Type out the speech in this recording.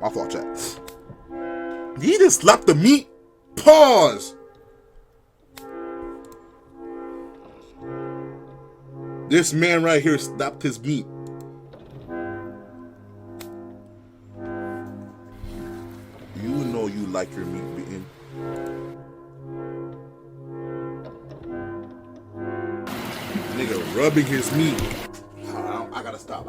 My fault, chat. He just slapped the meat. Pause. This man right here slapped his meat. You know you like your meat beaten. Nigga rubbing his meat. I gotta stop.